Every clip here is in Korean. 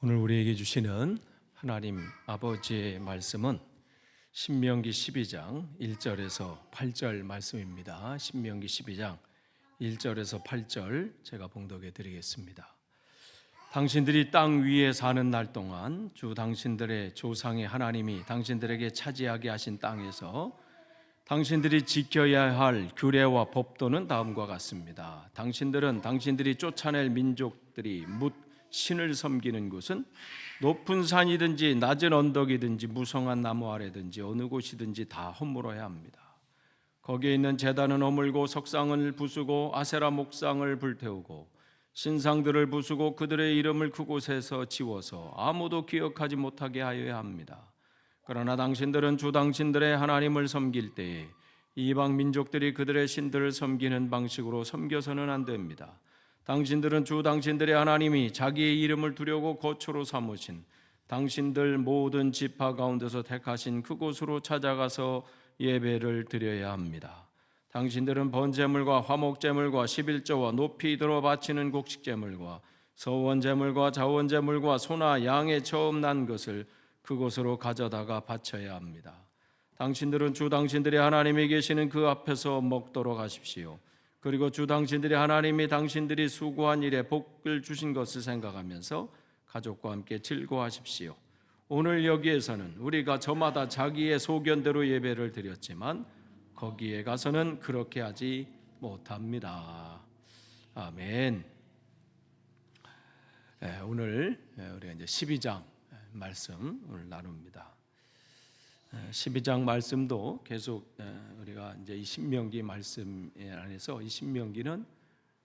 오늘 우리에게 주시는 하나님 아버지의 말씀은 신명기 12장 1절에서 8절 말씀입니다. 신명기 12장 1절에서 8절 제가 봉독해 드리겠습니다. 당신들이 땅 위에 사는 날 동안 주 당신들의 조상의 하나님이 당신들에게 차지하게 하신 땅에서 당신들이 지켜야 할 규례와 법도는 다음과 같습니다. 당신들은 당신들이 쫓아낼 민족들이 묻 신을 섬기는 곳은 높은 산이든지 낮은 언덕이든지 무성한 나무 아래든지 어느 곳이든지 다 허물어야 합니다. 거기에 있는 제단은 허물고 석상을 부수고 아세라 목상을 불태우고 신상들을 부수고 그들의 이름을 그곳에서 지워서 아무도 기억하지 못하게 하여야 합니다. 그러나 당신들은 주 당신들의 하나님을 섬길 때에 이방 민족들이 그들의 신들을 섬기는 방식으로 섬겨서는 안 됩니다. 당신들은 주 당신들의 하나님이 자기의 이름을 두려고 거처로 삼으신 당신들 모든 지파 가운데서 택하신 그곳으로 찾아가서 예배를 드려야 합니다. 당신들은 번제물과 화목제물과 11조와 높이 들어 바치는 곡식제물과 서원제물과 자원제물과 소나 양의 처음 난 것을 그곳으로 가져다가 바쳐야 합니다. 당신들은 주 당신들의 하나님이 계시는 그 앞에서 먹도록 하십시오. 그리고 주 당신들의 하나님이 당신들이 수고한 일에 복을 주신 것을 생각하면서 가족과 함께 즐거워하십시오. 오늘 여기에서는 우리가 저마다 자기의 소견대로 예배를 드렸지만 거기에 가서는 그렇게 하지 못합니다. 아멘. 오늘 우리가 이제 12장 말씀 오늘 나눕니다. 12장 말씀도 계속 우리가 이제 이 신명기 말씀 안에서 이 신명기는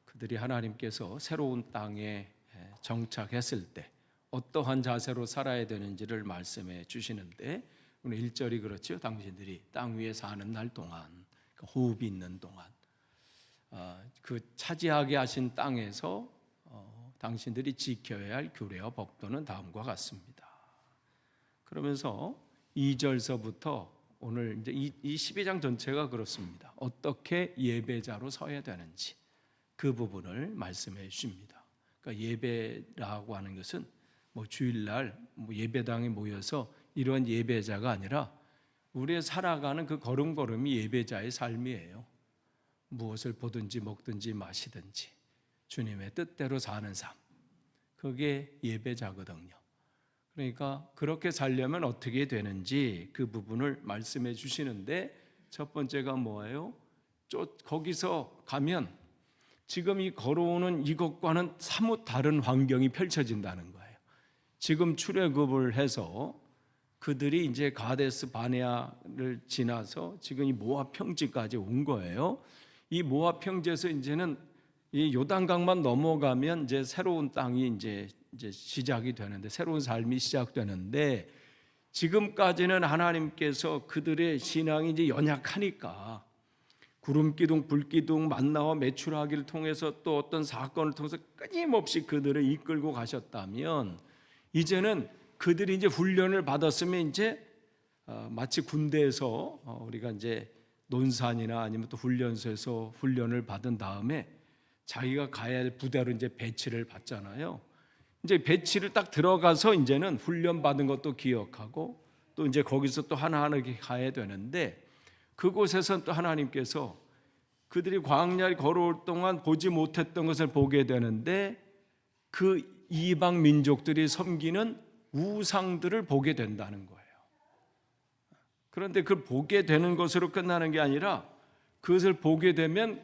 그들이 하나님께서 새로운 땅에 정착했을 때 어떠한 자세로 살아야 되는지를 말씀해 주시는데 오늘 1절이 그렇죠. 당신들이 땅 위에 사는 날 동안 호흡이 있는 동안 그 차지하게 하신 땅에서 당신들이 지켜야 할 규례와 법도는 다음과 같습니다. 그러면서 2절서부터 오늘 이제 이 12장 전체가 그렇습니다. 어떻게 예배자로 서야 되는지 그 부분을 말씀해 주십니다. 그러니까 예배라고 하는 것은 뭐 주일날 예배당에 모여서 이런 예배자가 아니라 우리의 살아가는 그 걸음걸음이 예배자의 삶이에요. 무엇을 보든지 먹든지 마시든지 주님의 뜻대로 사는 삶, 그게 예배자거든요. 그러니까 그렇게 살려면 어떻게 되는지 그 부분을 말씀해 주시는데 첫 번째가 뭐예요? 거기서 가면 지금 이 걸어오는 이것과는 사뭇 다른 환경이 펼쳐진다는 거예요. 지금 출애굽을 해서 그들이 이제 가데스 바네아를 지나서 지금 이 모압 평지까지 온 거예요. 이 모압 평지에서 이제는 이 요단강만 넘어가면 이제 새로운 땅이 이제 시작이 되는데 새로운 삶이 시작되는데 지금까지는 하나님께서 그들의 신앙이 이제 연약하니까 구름기둥, 불기둥, 만나와 메추라기를 통해서 또 어떤 사건을 통해서 끊임없이 그들을 이끌고 가셨다면 이제는 그들이 이제 훈련을 받았으면 이제 마치 군대에서 우리가 이제 논산이나 아니면 또 훈련소에서 훈련을 받은 다음에 자기가 가야 할 부대로 이제 배치를 받잖아요. 이제 배치를 딱 들어가서 이제는 훈련 받은 것도 기억하고 또 이제 거기서 또 하나하나 가야 되는데 그곳에선 또 하나님께서 그들이 광야를 걸어올 동안 보지 못했던 것을 보게 되는데 그 이방 민족들이 섬기는 우상들을 보게 된다는 거예요. 그런데 그걸 보게 되는 것으로 끝나는 게 아니라 그것을 보게 되면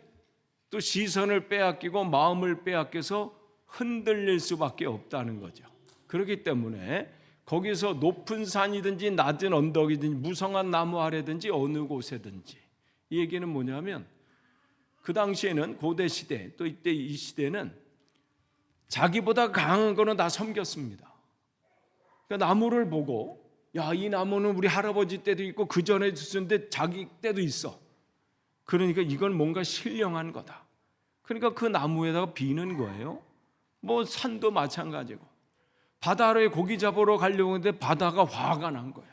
또 시선을 빼앗기고 마음을 빼앗겨서 흔들릴 수밖에 없다는 거죠. 그렇기 때문에 거기서 높은 산이든지 낮은 언덕이든지 무성한 나무 아래든지 어느 곳에든지 이 얘기는 뭐냐면 그 당시에는 고대 시대 또 이때 이 시대는 자기보다 강한 거는 다 섬겼습니다. 그러니까 나무를 보고 야, 이 나무는 우리 할아버지 때도 있고 그 전에 있었는데 자기 때도 있어. 그러니까 이건 뭔가 신령한 거다. 그러니까 그 나무에다가 비는 거예요. 뭐 산도 마찬가지고 바다에 고기 잡으러 가려고 했는데 바다가 화가 난 거야.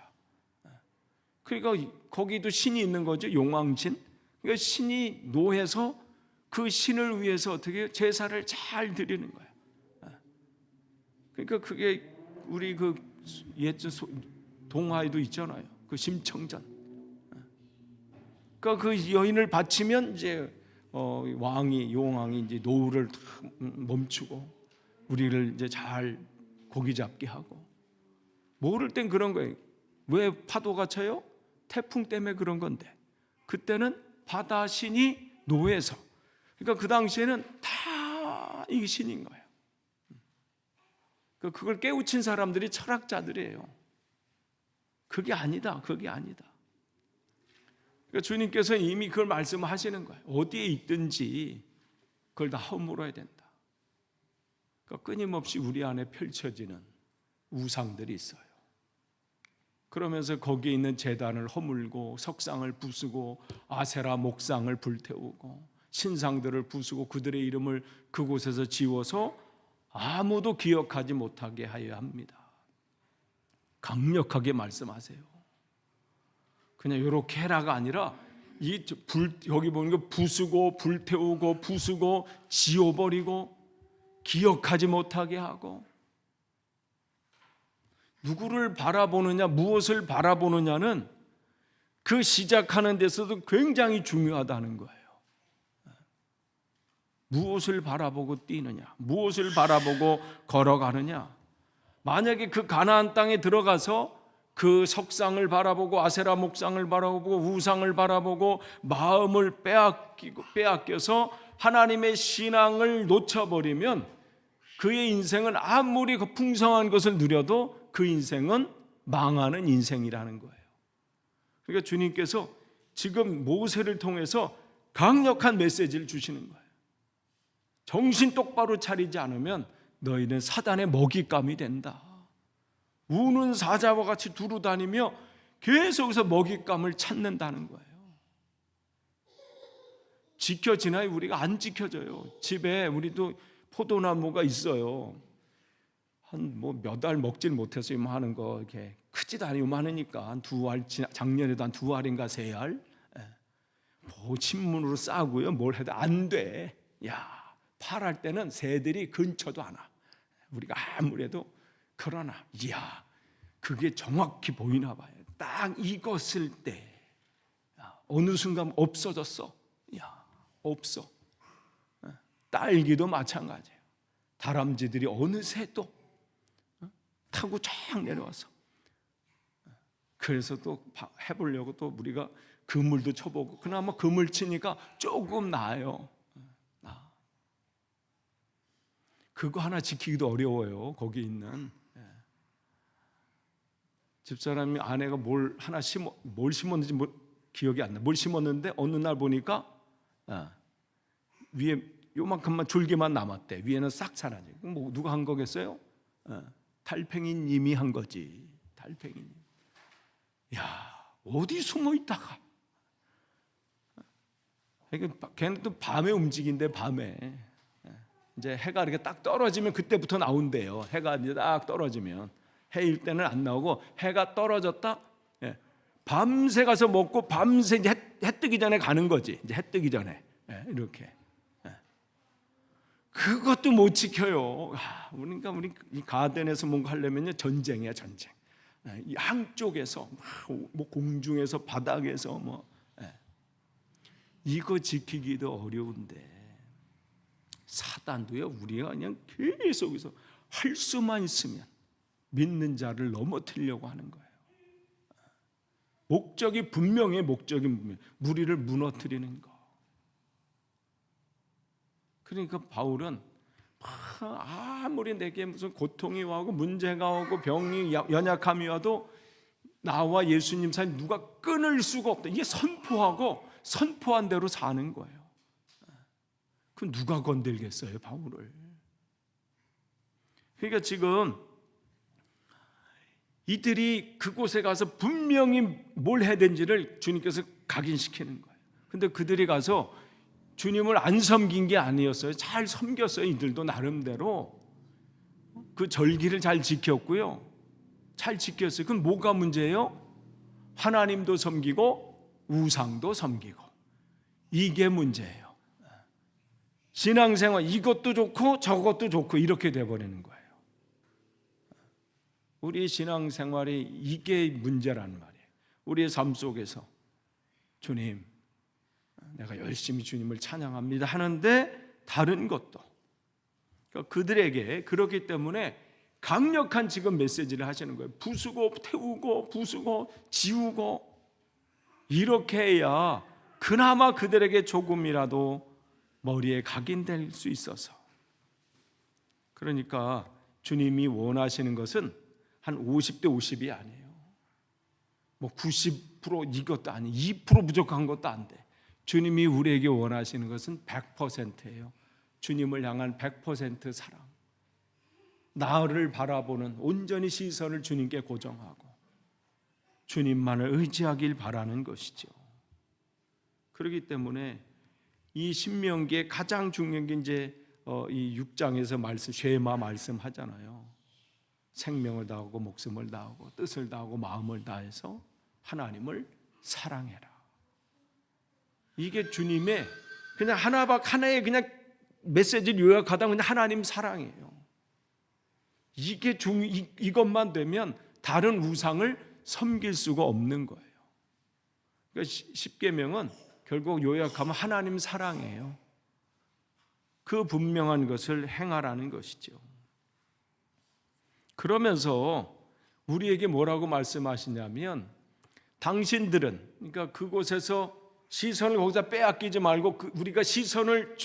그러니까 거기도 신이 있는 거죠. 용왕신. 그러니까 신이 노해서 그 신을 위해서 어떻게 제사를 잘 드리는 거야. 그러니까 그게 우리 그 옛 동화에도 있잖아요. 그 심청전. 그러니까 그 여인을 바치면 이제 용왕이 이제 노을을 멈추고 우리를 이제 잘 고기 잡게 하고. 모를 땐 그런 거예요. 왜 파도가 쳐요? 태풍 때문에 그런 건데. 그때는 바다 신이 노해서. 그러니까 그 당시에는 다 이 신인 거예요. 그걸 깨우친 사람들이 철학자들이에요. 그게 아니다. 그게 아니다. 그러니까 주님께서 이미 그걸 말씀하시는 거예요. 어디에 있든지 그걸 다 허물어야 된다. 그러니까 끊임없이 우리 안에 펼쳐지는 우상들이 있어요. 그러면서 거기에 있는 제단을 허물고 석상을 부수고 아세라 목상을 불태우고 신상들을 부수고 그들의 이름을 그곳에서 지워서 아무도 기억하지 못하게 하여야 합니다. 강력하게 말씀하세요. 그냥 이렇게 해라가 아니라 여기 보는 거 부수고 불태우고 부수고 지워버리고 기억하지 못하게 하고. 누구를 바라보느냐, 무엇을 바라보느냐는 그 시작하는 데서도 굉장히 중요하다는 거예요. 무엇을 바라보고 뛰느냐, 무엇을 바라보고 걸어가느냐. 만약에 그 가나안 땅에 들어가서 그 석상을 바라보고 아세라 목상을 바라보고 우상을 바라보고 마음을 빼앗겨서 하나님의 신앙을 놓쳐버리면 그의 인생은 아무리 그 풍성한 것을 누려도 그 인생은 망하는 인생이라는 거예요. 그러니까 주님께서 지금 모세를 통해서 강력한 메시지를 주시는 거예요. 정신 똑바로 차리지 않으면 너희는 사단의 먹잇감이 된다. 우는 사자와 같이 두루 다니며 계속해서 먹잇감을 찾는다는 거예요. 지켜지나요? 우리가 안 지켜져요. 집에 우리도 포도나무가 있어요. 한 몇 알 먹질 못해서 하는 거 이렇게 크지도 않아요. 많으니까 한 2알, 작년에도 한 2알인가 3알. 뭐 신문으로 싸고요. 뭘 해도 안 돼. 야, 팔할 때는 새들이 근처도 안 와. 우리가 아무래도. 그러나 이야, 그게 정확히 보이나 봐요. 딱 익었을 때 어느 순간 없어졌어. 야, 없어. 딸기도 마찬가지예요. 다람쥐들이 어느새 또 타고 쫙 내려와서. 그래서 또 해보려고 또 우리가 그물도 쳐보고 그나마 그물 치니까 조금 나아요. 그거 하나 지키기도 어려워요. 거기 있는 집사람이 아내가 뭘 심었는지 기억이 안 나. 뭘 심었는데 어느 날 보니까 위에 요만큼만 줄기만 남았대. 위에는 싹 사라지고. 뭐 누가 한 거겠어요? 달팽이님이 한 거지. 달팽이님. 야, 어디 숨어 있다가? 걔는 또 밤에 움직인대. 밤에. 이제 해가 이렇게 딱 떨어지면 그때부터 나온대요. 해가 이제 딱 떨어지면. 해일 때는 안 나오고 해가 떨어졌다. 밤새 가서 먹고 밤새 이제 해 뜨기 전에 가는 거지. 이제 해 뜨기 전에 이렇게. 그것도 못 지켜요. 그러니까 우리 이 가든에서 뭔가 하려면요 전쟁이야, 전쟁. 이 한쪽에서 뭐 공중에서 바닥에서 이거 지키기도 어려운데 사단도요 우리가 그냥 계속해서 할 수만 있으면 믿는 자를 넘어뜨리려고 하는 거예요. 목적이 분명해. 무리를 무너뜨리는 거. 그러니까 바울은 아무리 내게 무슨 고통이 와고 문제가 오고 병이 연약함이 와도 나와 예수님 사이 누가 끊을 수가 없다. 이게 선포한 대로 사는 거예요. 그 누가 건들겠어요, 바울을? 그러니까 지금 이들이 그곳에 가서 분명히 뭘 해야 되는지를 주님께서 각인시키는 거예요. 근데 그들이 가서 주님을 안 섬긴 게 아니었어요. 잘 섬겼어요. 이들도 나름대로 그 절기를 잘 지켰고요. 잘 지켰어요. 그럼 뭐가 문제예요? 하나님도 섬기고 우상도 섬기고. 이게 문제예요. 신앙생활 이것도 좋고 저것도 좋고 이렇게 돼버리는 거예요. 우리 신앙생활이 이게 문제란 말이에요. 우리의 삶 속에서 주님, 내가 열심히 주님을 찬양합니다 하는데 다른 것도, 그러니까 그들에게 그렇기 때문에 강력한 지금 메시지를 하시는 거예요. 부수고 태우고 부수고 지우고, 이렇게 해야 그나마 그들에게 조금이라도 머리에 각인될 수 있어서. 그러니까 주님이 원하시는 것은 한 50대 50이 아니에요. 뭐 90% 이것도 아니에요. 2% 부족한 것도 안 돼. 주님이 우리에게 원하시는 것은 100%예요. 주님을 향한 100% 사랑, 나를 바라보는 온전히 시선을 주님께 고정하고 주님만을 의지하길 바라는 것이죠. 그렇기 때문에 이 신명기의 가장 중요한 게 이제 이 6장에서 말씀, 쉐마 말씀하잖아요. 생명을 다하고 목숨을 다하고 뜻을 다하고 마음을 다해서 하나님을 사랑해라. 이게 주님의 그냥 하나의 그냥 메시지를 요약하다 그냥 하나님 사랑이에요. 이게 이것만 되면 다른 우상을 섬길 수가 없는 거예요. 그러니까 십계명은 결국 요약하면 하나님 사랑이에요. 그 분명한 것을 행하라는 것이죠. 그러면서 우리에게 뭐라고 말씀하시냐면, 당신들은, 그러니까 그곳에서 시선을 거기서 빼앗기지 말고 우리가 시선을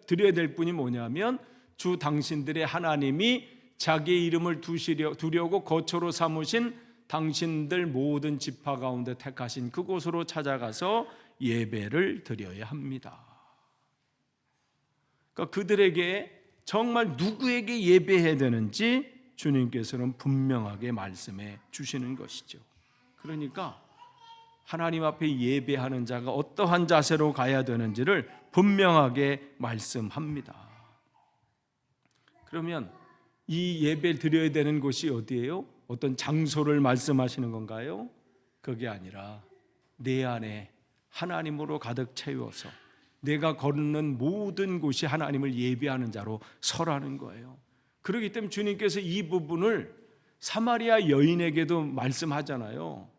드려야 될 분이 뭐냐면, 주 당신들의 하나님이 자기의 이름을 두려고 거처로 삼으신 당신들 모든 지파 가운데 택하신 그곳으로 찾아가서 예배를 드려야 합니다. 그러니까 그들에게 정말 누구에게 예배해야 되는지 주님께서는 분명하게 말씀해 주시는 것이죠. 그러니까 하나님 앞에 예배하는 자가 어떠한 자세로 가야 되는지를 분명하게 말씀합니다. 그러면 이 예배를 드려야 되는 곳이 어디예요? 어떤 장소를 말씀하시는 건가요? 그게 아니라 내 안에 하나님으로 가득 채워서 내가 걷는 모든 곳이 하나님을 예배하는 자로 서라는 거예요. 그렇기 때문에 주님께서 이 부분을 사마리아 여인에게도 말씀하잖아요.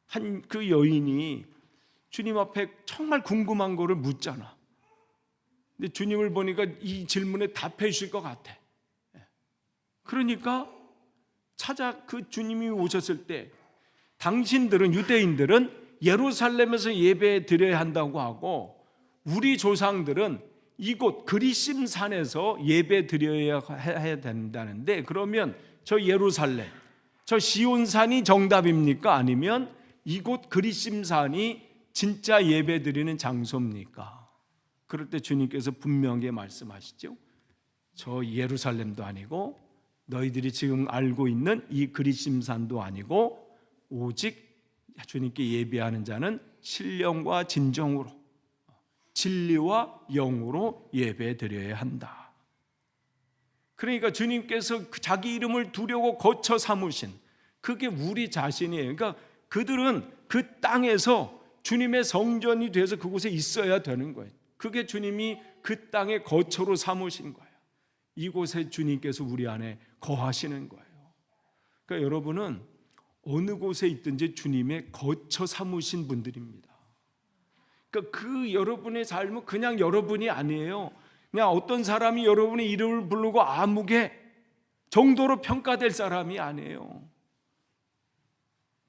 한 그 여인이 주님 앞에 정말 궁금한 거를 묻잖아. 근데 주님을 보니까 이 질문에 답해 주실 것 같아. 그러니까 그 주님이 오셨을 때 당신들은, 유대인들은 예루살렘에서 예배 드려야 한다고 하고, 우리 조상들은 이곳 그리심 산에서 예배 드려야 해야 된다는데, 그러면 저 예루살렘, 저 시온산이 정답입니까? 아니면 이곳 그리심 산이 진짜 예배 드리는 장소입니까? 그럴 때 주님께서 분명히 말씀하시죠. 저 예루살렘도 아니고 너희들이 지금 알고 있는 이 그리심산도 아니고, 오직 주님께 예배하는 자는 신령과 진정으로, 진리와 영으로 예배 드려야 한다. 그러니까 주님께서 자기 이름을 두려고 거처 삼으신 그게 우리 자신이에요. 그러니까 그들은 그 땅에서 주님의 성전이 돼서 그곳에 있어야 되는 거예요. 그게 주님이 그 땅의 거처로 삼으신 거예요. 이곳에 주님께서 우리 안에 거하시는 거예요. 그러니까 여러분은 어느 곳에 있든지 주님의 거처 삼으신 분들입니다. 그러니까 그 여러분의 삶은 그냥 여러분이 아니에요. 그냥 어떤 사람이 여러분의 이름을 부르고 아무개 정도로 평가될 사람이 아니에요.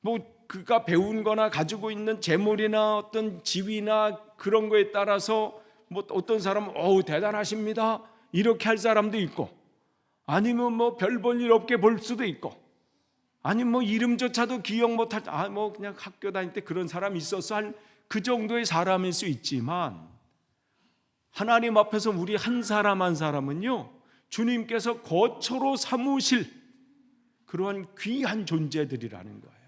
뭐 그가 배운 거나 가지고 있는 재물이나 어떤 지위나 그런 거에 따라서 뭐 어떤 사람은 대단하십니다 이렇게 할 사람도 있고, 아니면 뭐 별 볼 일 없게 볼 수도 있고, 아니면 뭐 이름조차도 기억 못할 뭐 그냥 학교 다닐 때 그런 사람이 있어서 할 그 정도의 사람일 수 있지만, 하나님 앞에서 우리 한 사람 한 사람은요, 주님께서 거처로 삼으실 그러한 귀한 존재들이라는 거예요.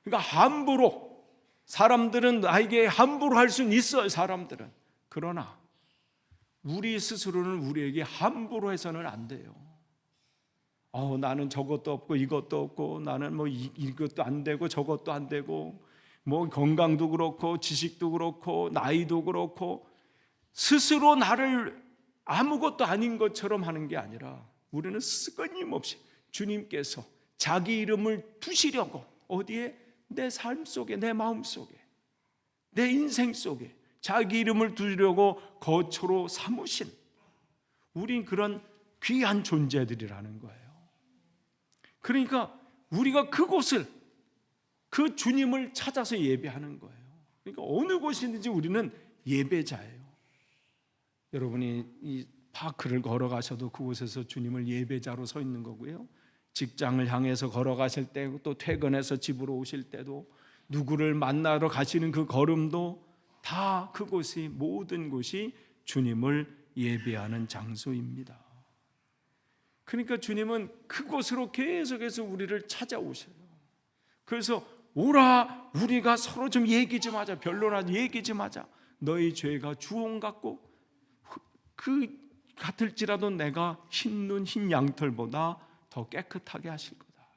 그러니까 함부로, 사람들은 나에게 함부로 할 수는 있어요, 사람들은. 그러나 우리 스스로는 우리에게 함부로 해서는 안 돼요. 나는 저것도 없고 이것도 없고, 나는 뭐 이것도 안 되고 저것도 안 되고, 뭐 건강도 그렇고 지식도 그렇고 나이도 그렇고, 스스로 나를 아무것도 아닌 것처럼 하는 게 아니라 우리는 끊임없이 주님께서 자기 이름을 두시려고 어디에? 내 삶 속에, 내 마음 속에, 내 인생 속에 자기 이름을 두려고 거처로 삼으신, 우린 그런 귀한 존재들이라는 거예요. 그러니까 우리가 그곳을, 그 주님을 찾아서 예배하는 거예요. 그러니까 어느 곳이든지 우리는 예배자예요. 여러분이 이 파크를 걸어가셔도 그곳에서 주님을 예배자로 서 있는 거고요. 직장을 향해서 걸어가실 때, 또 퇴근해서 집으로 오실 때도, 누구를 만나러 가시는 그 걸음도 다 그곳이, 모든 곳이 주님을 예배하는 장소입니다. 그러니까 주님은 그곳으로 계속해서 우리를 찾아오셔요. 그래서 오라, 우리가 서로 좀 얘기 좀 하자, 변론하자, 얘기 좀 하자. 너희 죄가 주홍 같고 그 같을지라도 내가 흰 눈 흰 양털보다 더 깨끗하게 하실 거다.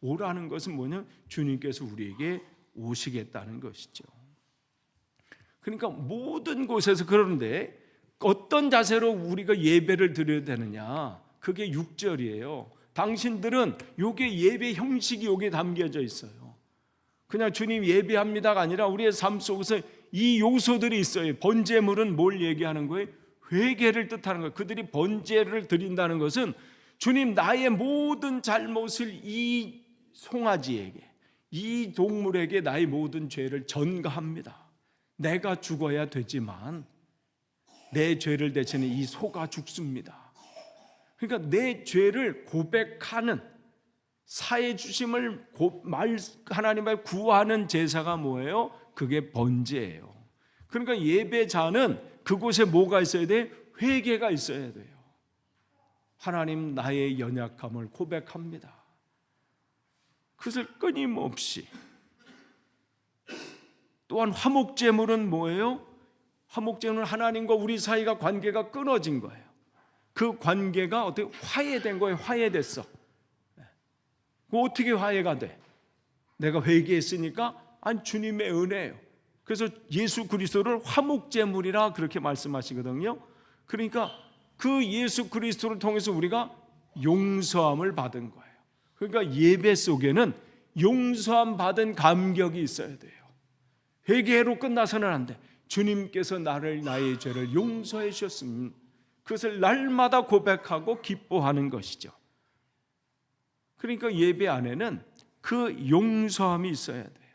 오라는 것은 뭐냐? 주님께서 우리에게 오시겠다는 것이죠. 그러니까 모든 곳에서, 그런데 어떤 자세로 우리가 예배를 드려야 되느냐? 그게 6절이에요. 당신들은 요게 예배 형식이 여기에 담겨져 있어요. 그냥 주님 예배합니다가 아니라 우리의 삶 속에서 이 요소들이 있어요. 번제물은 뭘 얘기하는 거예요? 회개를 뜻하는 거예요. 그들이 번제를 드린다는 것은 주님, 나의 모든 잘못을 이 송아지에게, 이 동물에게 나의 모든 죄를 전가합니다. 내가 죽어야 되지만 내 죄를 대체는 이 소가 죽습니다. 그러니까 내 죄를 고백하는, 사해 주심을 하나님을 구하는 제사가 뭐예요? 그게 번제예요. 그러니까 예배자는 그곳에 뭐가 있어야 돼? 회개가 있어야 돼요. 하나님, 나의 연약함을 고백합니다. 그것을 끊임없이. 또한 화목제물은 뭐예요? 화목제물은 하나님과 우리 사이가 관계가 끊어진 거예요. 그 관계가 어떻게 화해된 거예요? 화해됐어. 어떻게 화해가 돼? 내가 회개했으니까? 아니, 주님의 은혜예요. 그래서 예수 그리스도를 화목제물이라 그렇게 말씀하시거든요. 그러니까 그 예수 그리스도를 통해서 우리가 용서함을 받은 거예요. 그러니까 예배 속에는 용서함 받은 감격이 있어야 돼요. 회개로 끝나서는 안 돼. 주님께서 나의 죄를 용서해 주셨으면 그것을 날마다 고백하고 기뻐하는 것이죠. 그러니까 예배 안에는 그 용서함이 있어야 돼요.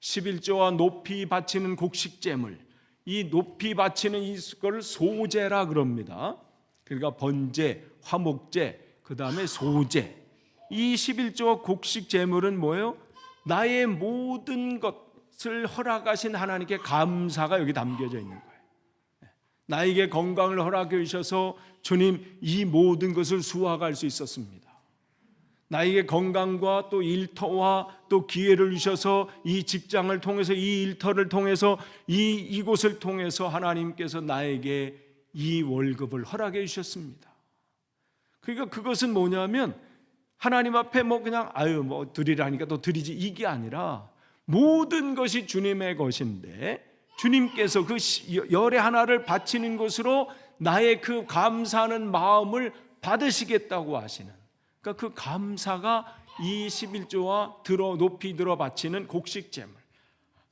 11조와 높이 바치는 곡식제물, 이 높이 바치는 이걸 소제라 그럽니다. 그러니까 번제, 화목제, 그 다음에 소제. 이 11조와 곡식제물은 뭐예요? 나의 모든 것을 허락하신 하나님께 감사가 여기 담겨져 있는 거예요. 나에게 건강을 허락해 주셔서 주님, 이 모든 것을 수확할 수 있었습니다. 나에게 건강과 또 일터와 또 기회를 주셔서 이 직장을 통해서, 이 일터를 통해서, 이곳을 통해서 하나님께서 나에게 이 월급을 허락해 주셨습니다. 그러니까 그것은 뭐냐면 하나님 앞에 그냥 드리라니까 또 드리지, 이게 아니라 모든 것이 주님의 것인데 주님께서 그 열의 하나를 바치는 것으로 나의 그 감사하는 마음을 받으시겠다고 하시는, 그러니까 그 감사가 이 11조와 높이 들어 바치는 곡식제물,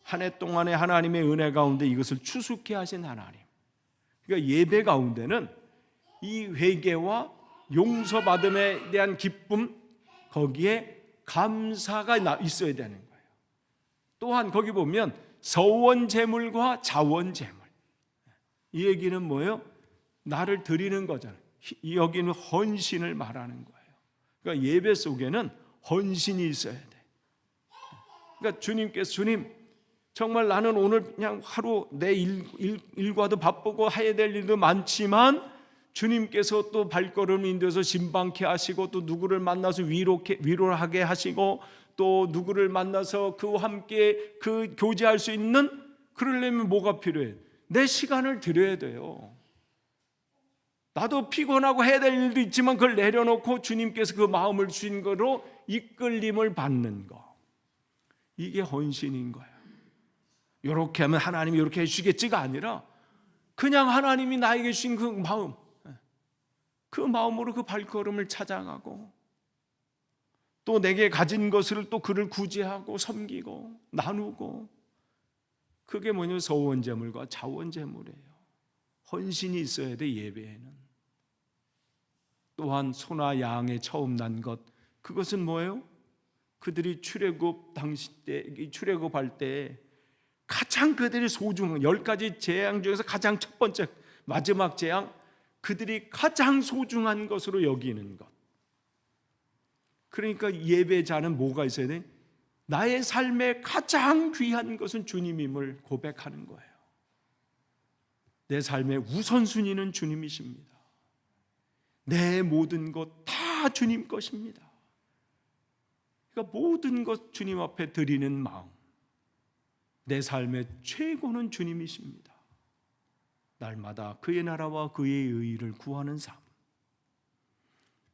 한 해 동안의 하나님의 은혜 가운데 이것을 추수케 하신 하나님. 그러니까 예배 가운데는 이 회개와 용서받음에 대한 기쁨, 거기에 감사가 있어야 되는 거예요. 또한 거기 보면 서원제물과 자원제물, 이 얘기는 뭐예요? 나를 드리는 거잖아요. 여기는 헌신을 말하는 거예요. 그러니까 예배 속에는 헌신이 있어야 돼. 그러니까 주님께서, 주님, 정말 나는 오늘 그냥 하루 내 일과도 바쁘고 해야 될 일도 많지만 주님께서 또 발걸음을 인도해서 신방케 하시고, 또 누구를 만나서 위로하게 하시고, 또 누구를 만나서 그와 함께 그 교제할 수 있는, 그러려면 뭐가 필요해? 내 시간을 드려야 돼요. 나도 피곤하고 해야 될 일도 있지만 그걸 내려놓고 주님께서 그 마음을 주신 거로 이끌림을 받는 거, 이게 헌신인 거예요. 이렇게 하면 하나님이 이렇게 해주시겠지가 아니라 그냥 하나님이 나에게 주신 그 마음, 그 마음으로 그 발걸음을 찾아가고 또 내게 가진 것을 또 그를 구제하고 섬기고 나누고, 그게 뭐냐면 서원제물과 자원제물이에요. 헌신이 있어야 돼. 예배에는 또한 소나 양에 처음 난 것, 그것은 뭐예요? 그들이 출애굽할 때 가장 그들이 소중한 10가지 재앙 중에서 가장 첫 번째, 마지막 재앙, 그들이 가장 소중한 것으로 여기는 것. 그러니까 예배자는 뭐가 있어야 돼? 나의 삶에 가장 귀한 것은 주님임을 고백하는 거예요. 내 삶의 우선순위는 주님이십니다. 내 모든 것 다 주님 것입니다. 그러니까 모든 것 주님 앞에 드리는 마음, 내 삶의 최고는 주님이십니다. 날마다 그의 나라와 그의 의를 구하는 삶.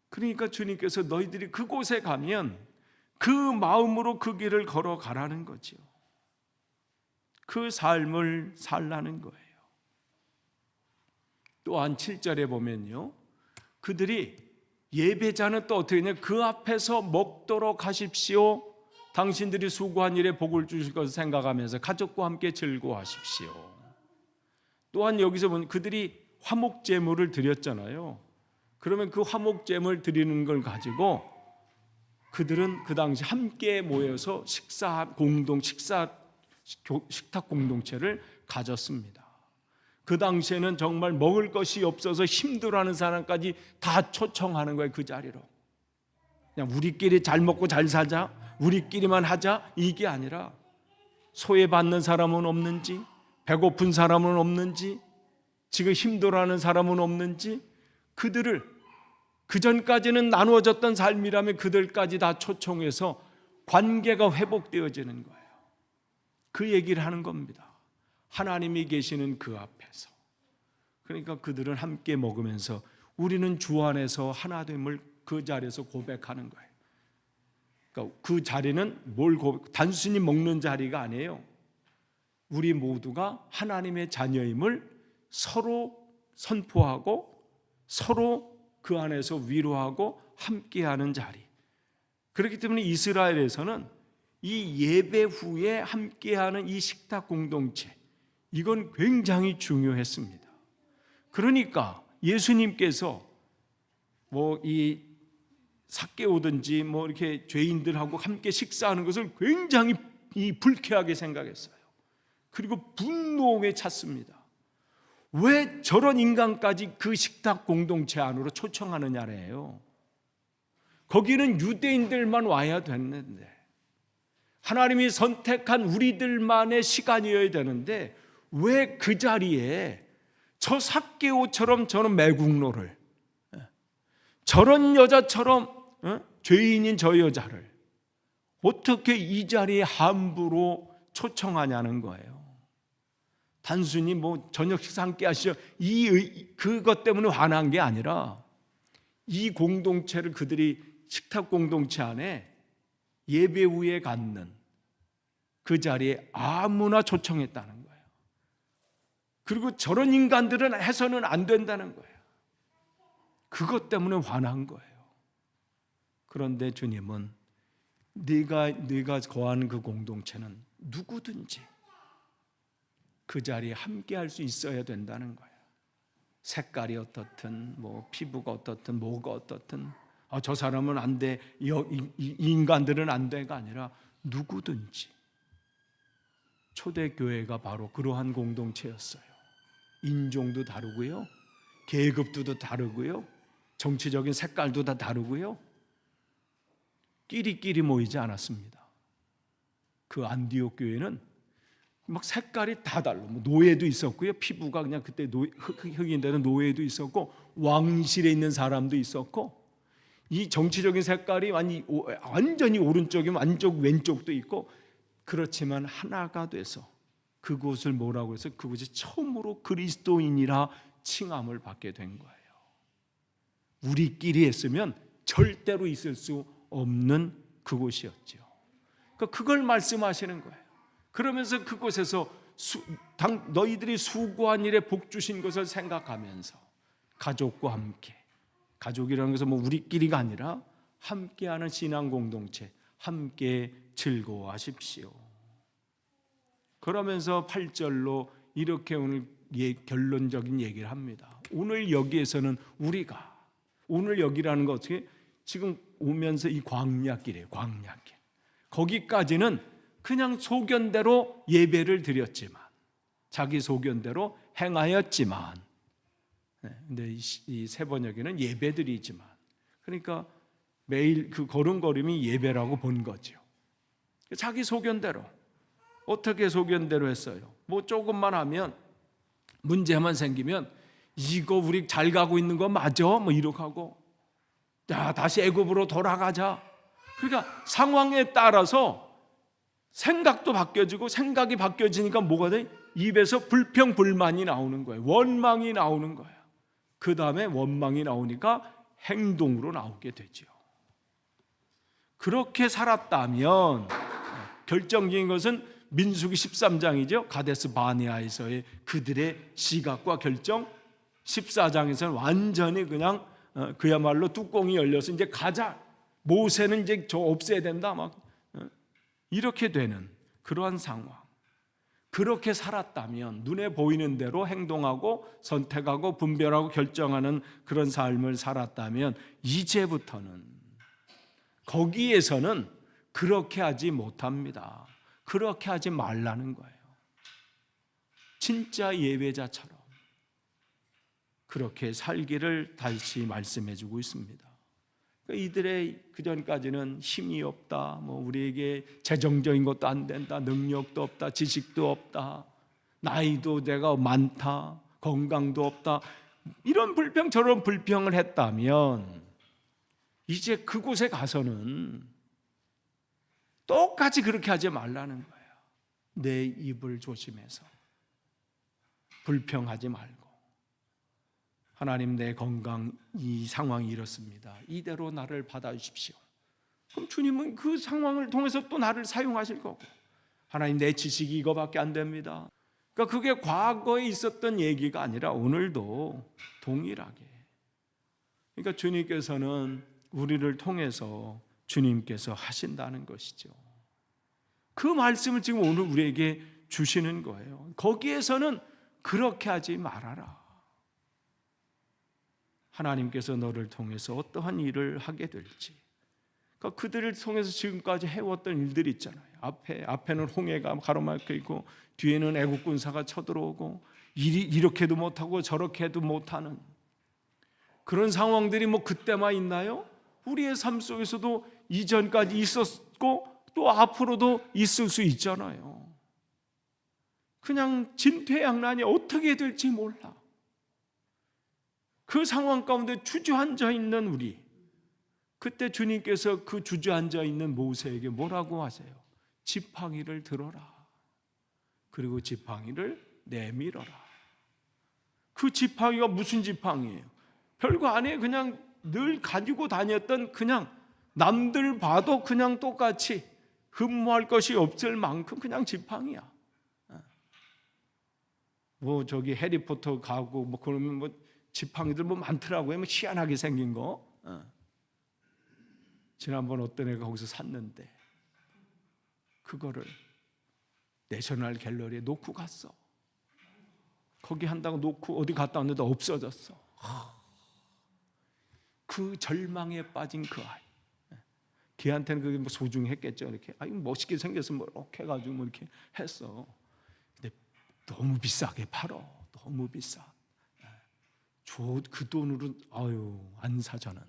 그러니까 주님께서 너희들이 그곳에 가면 그 마음으로 그 길을 걸어가라는 거죠. 그 삶을 살라는 거예요. 또한 7절에 보면요, 그들이 예배자는 또 어떻게 했냐, 그 앞에서 먹도록 하십시오. 당신들이 수고한 일에 복을 주실 것을 생각하면서 가족과 함께 즐거워하십시오. 또한 여기서 보면 그들이 화목제물을 드렸잖아요. 그러면 그 화목제물 드리는 걸 가지고 그들은 그 당시 함께 모여서 식탁 공동체를 가졌습니다. 그 당시에는 정말 먹을 것이 없어서 힘들어하는 사람까지 다 초청하는 거예요. 그 자리로 그냥 우리끼리 잘 먹고 잘 사자, 우리끼리만 하자, 이게 아니라 소외받는 사람은 없는지, 배고픈 사람은 없는지, 지금 힘들어하는 사람은 없는지, 그들을 그전까지는 나누어졌던 삶이라면 그들까지 다 초청해서 관계가 회복되어지는 거예요. 그 얘기를 하는 겁니다. 하나님이 계시는 그 앞에서. 그러니까 그들은 함께 먹으면서 우리는 주 안에서 하나됨을 그 자리에서 고백하는 거예요. 그러니까 그 자리는 단순히 먹는 자리가 아니에요. 우리 모두가 하나님의 자녀임을 서로 선포하고 서로 그 안에서 위로하고 함께하는 자리. 그렇기 때문에 이스라엘에서는 이 예배 후에 함께하는 이 식탁 공동체, 이건 굉장히 중요했습니다. 그러니까 예수님께서 이 삭개오든지 이렇게 죄인들하고 함께 식사하는 것을 굉장히 불쾌하게 생각했어요. 그리고 분노에 찼습니다. 왜 저런 인간까지 그 식탁 공동체 안으로 초청하느냐래요. 거기는 유대인들만 와야 됐는데, 하나님이 선택한 우리들만의 시간이어야 되는데 왜 그 자리에 저 삭개오처럼 저런 매국노를, 저런 여자처럼 죄인인 저 여자를 어떻게 이 자리에 함부로 초청하냐는 거예요. 단순히 저녁 식사 함께 하시죠, 그것 때문에 화난 게 아니라 이 공동체를 그들이 식탁 공동체 안에 예배 후에 갖는 그 자리에 아무나 초청했다는 거예요. 그리고 저런 인간들은 해서는 안 된다는 거예요. 그것 때문에 화난 거예요. 그런데 주님은 네가 거하는 그 공동체는 누구든지 그 자리에 함께 할 수 있어야 된다는 거예요. 색깔이 어떻든 피부가 어떻든 뭐가 어떻든 저 사람은 안 돼, 이 인간들은 안 돼가 아니라 누구든지. 초대교회가 바로 그러한 공동체였어요. 인종도 다르고요, 계급도 다르고요, 정치적인 색깔도 다 다르고요, 끼리끼리 모이지 않았습니다. 그 안디옥 교회는 색깔이 다 달라. 노예도 있었고요, 피부가 그냥 그때 흑인들은 노예도 있었고, 왕실에 있는 사람도 있었고, 이 정치적인 색깔이 완전히 오른쪽이면 완전 왼쪽도 있고, 그렇지만 하나가 돼서 그곳을 뭐라고 해서 그곳이 처음으로 그리스도인이라 칭함을 받게 된 거예요. 우리끼리 했으면 절대로 있을 수 없는 그곳이었죠. 그러니까 그걸 말씀하시는 거예요. 그러면서 그곳에서 너희들이 수고한 일에 복 주신 것을 생각하면서 가족과 함께, 가족이라는 것은 우리끼리가 아니라 함께하는 신앙 공동체, 함께 즐거워하십시오. 그러면서 8절로 이렇게 오늘 결론적인 얘기를 합니다. 오늘 여기에서는 우리가, 오늘 여기라는 거 어떻게, 지금 오면서 이 광야길이에요. 광야길. 거기까지는 그냥 소견대로 예배를 드렸지만, 자기 소견대로 행하였지만, 근데 이 세 번역에는 예배드리지만, 그러니까 매일 그 걸음걸음이 예배라고 본 거죠. 자기 소견대로. 어떻게 소견대로 했어요? 뭐 조금만 하면, 문제만 생기면 이거 우리 잘 가고 있는 거 맞아? 뭐 이렇게 하고, 야 다시 애굽으로 돌아가자. 그러니까 상황에 따라서 생각도 바뀌어지고, 생각이 바뀌어지니까 뭐가 돼? 입에서 불평불만이 나오는 거예요. 원망이 나오는 거예요. 그 다음에 원망이 나오니까 행동으로 나오게 되죠. 그렇게 살았다면, 결정적인 것은 민수기 13장이죠. 가데스 바네아에서의 그들의 시각과 결정. 14장에서는 완전히 그냥 그야말로 뚜껑이 열려서 이제 가자. 모세는 이제 저 없애야 된다. 막 이렇게 되는 그러한 상황. 그렇게 살았다면, 눈에 보이는 대로 행동하고 선택하고 분별하고 결정하는 그런 삶을 살았다면, 이제부터는 거기에서는 그렇게 하지 못합니다. 그렇게 하지 말라는 거예요. 진짜 예배자처럼 그렇게 살기를 다시 말씀해 주고 있습니다. 이들의 그전까지는 힘이 없다, 뭐 우리에게 재정적인 것도 안 된다, 능력도 없다, 지식도 없다, 나이도 내가 많다, 건강도 없다, 이런 불평 저런 불평을 했다면, 이제 그곳에 가서는 똑같이 그렇게 하지 말라는 거예요. 내 입을 조심해서 불평하지 말고, 하나님 내 건강 이 상황이 이렇습니다. 이대로 나를 받아주십시오. 그럼 주님은 그 상황을 통해서 또 나를 사용하실 거고, 하나님 내 지식이 이거밖에 안 됩니다. 그러니까 그게 과거에 있었던 얘기가 아니라 오늘도 동일하게. 그러니까 주님께서는 우리를 통해서 주님께서 하신다는 것이죠. 그 말씀을 지금 오늘 우리에게 주시는 거예요. 거기에서는 그렇게 하지 말아라. 하나님께서 너를 통해서 어떠한 일을 하게 될지, 그러니까 그들을 통해서 지금까지 해왔던 일들이 있잖아요. 앞에는 홍해가 가로막혀 있고, 뒤에는 애국 군사가 쳐들어오고, 이렇게도 못하고 저렇게도 못하는 그런 상황들이 뭐 그때만 있나요? 우리의 삶 속에서도 이전까지 있었고 또 앞으로도 있을 수 있잖아요. 그냥 진퇴양난이 어떻게 될지 몰라. 그 상황 가운데 주저앉아 있는 우리, 그때 주님께서 그 주저앉아 있는 모세에게 뭐라고 하세요? 지팡이를 들어라. 그리고 지팡이를 내밀어라. 그 지팡이가 무슨 지팡이에요? 별거 아니에요. 그냥 늘 가지고 다녔던, 그냥 남들 봐도 그냥 똑같이 흠모할 것이 없을 만큼 그냥 지팡이야. 뭐 저기 해리포터 가고 뭐 그러면 뭐 지팡이들 뭐 많더라고요. 뭐 희한하게 생긴 거. 지난번 어떤 애가 거기서 샀는데 그거를 내셔널 갤러리에 놓고 갔어. 거기 한다고 놓고 어디 갔다 왔는데 없어졌어. 그 절망에 빠진 그 아이. 걔한테는 그게 뭐 소중했겠죠. 이렇게 멋있게 생겨서 뭐 이렇게 해가지고 뭐 이렇게 했어. 근데 너무 비싸게 팔어. 너무 비싸. 그 돈으로 안 사 저는.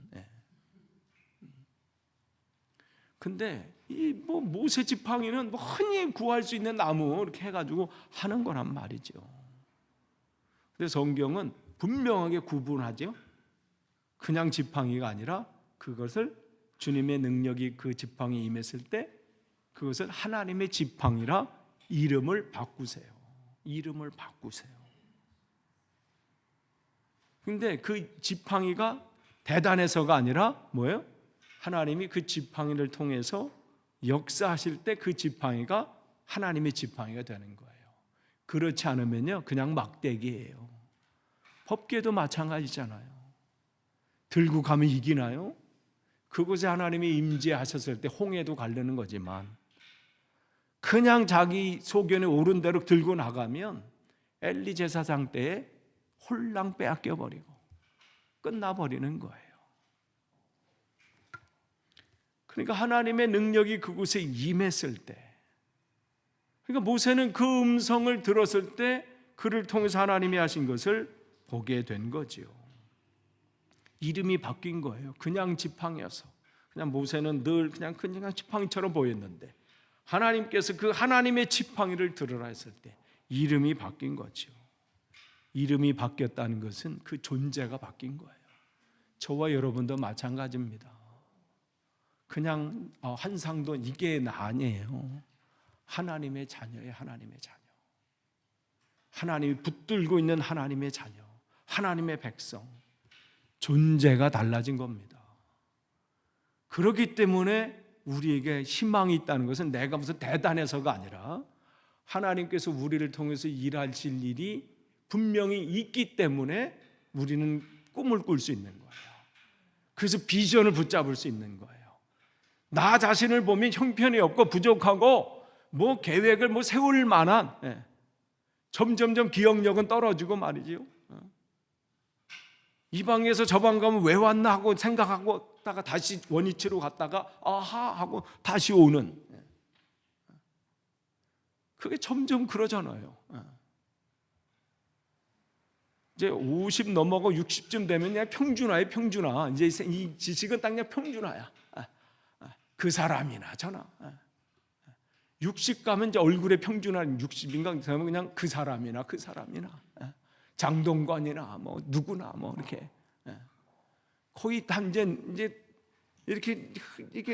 근데 이 뭐 모세 지팡이는 뭐 흔히 구할 수 있는 나무 이렇게 해가지고 하는 거란 말이죠. 근데 성경은 분명하게 구분하죠. 그냥 지팡이가 아니라 그것을 주님의 능력이 그 지팡이에 임했을 때 그것을 하나님의 지팡이라 이름을 바꾸세요. 이름을 바꾸세요. 근데 그 지팡이가 대단해서가 아니라 뭐예요? 하나님이 그 지팡이를 통해서 역사하실 때 그 지팡이가 하나님의 지팡이가 되는 거예요. 그렇지 않으면요 그냥 막대기예요. 법궤도 마찬가지잖아요. 들고 가면 이기나요? 그곳에 하나님이 임재하셨을 때 홍해도 가르는 거지만 그냥 자기 소견에 오른 대로 들고 나가면 엘리 제사장 때에 홀랑 빼앗겨 버리고 끝나버리는 거예요. 그러니까 하나님의 능력이 그곳에 임했을 때, 그러니까 모세는 그 음성을 들었을 때 그를 통해서 하나님이 하신 것을 보게 된 거지요. 이름이 바뀐 거예요. 그냥 지팡이여서 그냥 모세는 늘 그냥 지팡이처럼 보였는데 하나님께서 그 하나님의 지팡이를 들으라 했을 때 이름이 바뀐 거죠. 이름이 바뀌었다는 것은 그 존재가 바뀐 거예요. 저와 여러분도 마찬가지입니다. 그냥 한상도 이게 나 아니에요. 하나님의 자녀예요. 하나님의 자녀. 하나님이 붙들고 있는 하나님의 자녀, 하나님의 백성. 존재가 달라진 겁니다. 그렇기 때문에 우리에게 희망이 있다는 것은 내가 무슨 대단해서가 아니라 하나님께서 우리를 통해서 일하실 일이 분명히 있기 때문에 우리는 꿈을 꿀 수 있는 거예요. 그래서 비전을 붙잡을 수 있는 거예요. 나 자신을 보면 형편이 없고 부족하고 계획을 세울 만한, 점점점 기억력은 떨어지고 말이지요. 이 방에서 저 방 가면 왜 왔나 하고 생각하고 다가 다시 원위치로 갔다가 아하 하고 다시 오는, 그게 점점 그러잖아요. 이제 50 넘어가고 60쯤 되면 그냥 평준화예요. 평준화. 이제 이 지식은 딱 그냥 평준화야. 그 사람이나 저나. 60 가면 이제 얼굴에 평준화. 60인가 그러면 그냥 그 사람이나 그 사람이나 장동건이나 누구나 이렇게 거의 다 이제 이렇게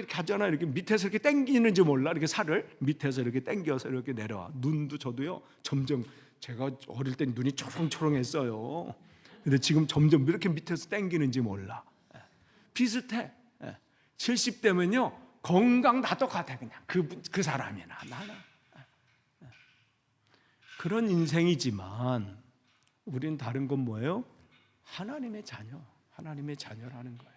가잖아. 이렇게 밑에서 이렇게 당기는지 몰라. 이렇게 살을 밑에서 이렇게 당겨서 이렇게 내려와. 눈도 저도요. 점점 제가 어릴 땐 눈이 초롱초롱했어요. 근데 지금 점점 이렇게 밑에서 당기는지 몰라. 비슷해. 70대면요 건강 다 똑같아. 그냥 그 사람이나 나나. 그런 인생이지만 우리는 다른 건 뭐예요? 하나님의 자녀, 하나님의 자녀라는 거예요.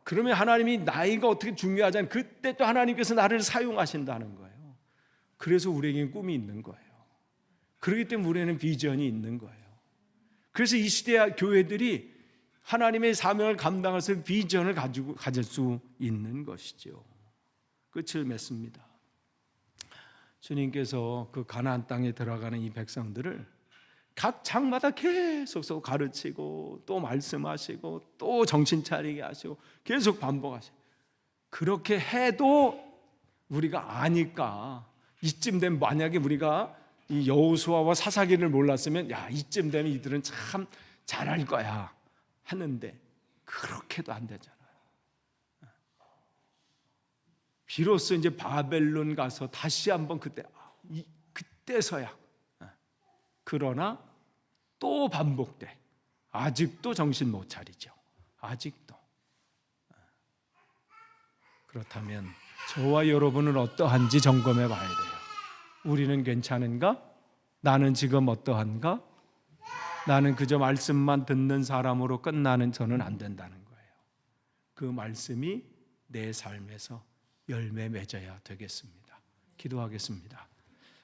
그러면 하나님이 나이가 어떻게 중요하지 않아요. 그때 또 하나님께서 나를 사용하신다는 거예요. 그래서 우리에게 꿈이 있는 거예요. 그렇기 때문에 우리에는 비전이 있는 거예요. 그래서 이 시대 교회들이 하나님의 사명을 감당할 수 있는 비전을 가질 수 있는 것이죠. 끝을 맺습니다. 주님께서 그 가나안 땅에 들어가는 이 백성들을 각 장마다 계속 가르치고 또 말씀하시고 또 정신 차리게 하시고 계속 반복하시고, 그렇게 해도 우리가 아니까 이쯤 되면, 만약에 우리가 이 여호수아와 사사기를 몰랐으면 이쯤 되면 이들은 참 잘할 거야 하는데 그렇게도 안 되잖아요. 비로소 이제 바벨론 가서 다시 한번 그때서야, 그러나 또 반복돼. 아직도 정신 못 차리죠. 아직도. 그렇다면 저와 여러분은 어떠한지 점검해 봐야 돼요. 우리는 괜찮은가? 나는 지금 어떠한가? 나는 그저 말씀만 듣는 사람으로 끝나는 저는 안 된다는 거예요. 그 말씀이 내 삶에서 열매 맺어야 되겠습니다. 기도하겠습니다.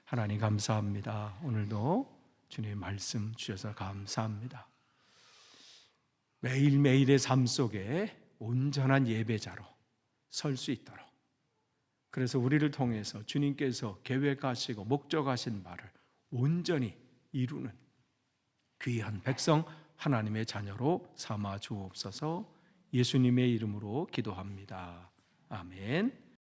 하나님 감사합니다. 오늘도 주님의 말씀 주셔서 감사합니다. 매일매일의 삶 속에 온전한 예배자로 설 수 있도록, 그래서 우리를 통해서 주님께서 계획하시고 목적하신 바를 온전히 이루는 귀한 백성, 하나님의 자녀로 삼아 주옵소서. 예수님의 이름으로 기도합니다. 아멘.